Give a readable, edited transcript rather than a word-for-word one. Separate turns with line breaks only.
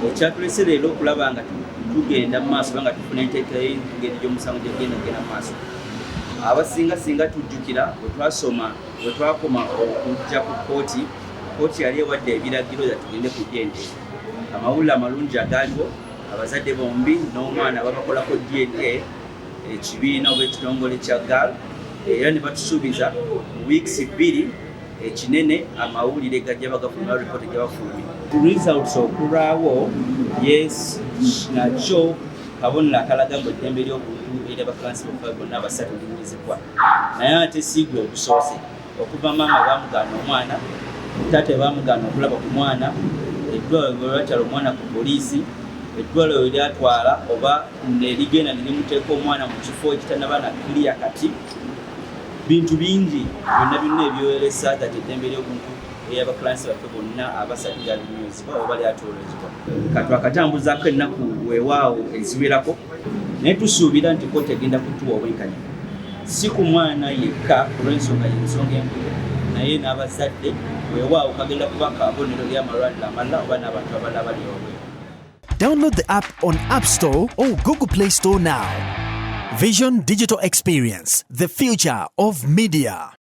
ekyatulese leero okulaba nga tugenda mu maaso nga tufuna enteekera y'engeri gy'omusango gyegenda mu maaso. Abasinga tujjukira bwe twakoma okujja ku kooti yali ewadde ebiragiro nga tugende ku DNA. Amawulire amalungi agaaliwo, abazadde bombi n'omwana babakolako DNA ekibiina oba ekitongole kya GAL, era ne batusuubiza mu wiikisi 2 ekinene amawulire gajja bagafulumya report gyabafulumya. Results okulwawo yes nakyo kabonero akalaga mbu eddembe ly'obuntu eri abakansi bonna basatu linyizibwa. Naye ate siigwe ogusoose okuva maama baamugaana omwana, taata baamugaana okulaba ku mwana, eddwaaliro bwe batyala omwana ku poliisi, eddwaaliro we lyatwala oba nerigenda ne limuteeka omwana mu kifo ekitannaba na clear kati. Bintu bingi byonna ebyoyolesa that eddembe ly'obuntu ey'abakansi baffe bonna abasatu lyalinyuzibwa oba lyatoolezebwa. Katwakatambuzaako ennaku weewaawo eziwerako, naye tusuubira nti kooti egenda kutuwa obwenkanya, si ku mwana yekka olw'ensonga y'ensonga enkulu, naye n'abazadde weewaawo kagenda kuba kabonero ly'amalwaliro amalala oba n'abantu abalala bali obweru.
Download the app on App Store or Google Play Store now. Vision Digital Experience, the future of media.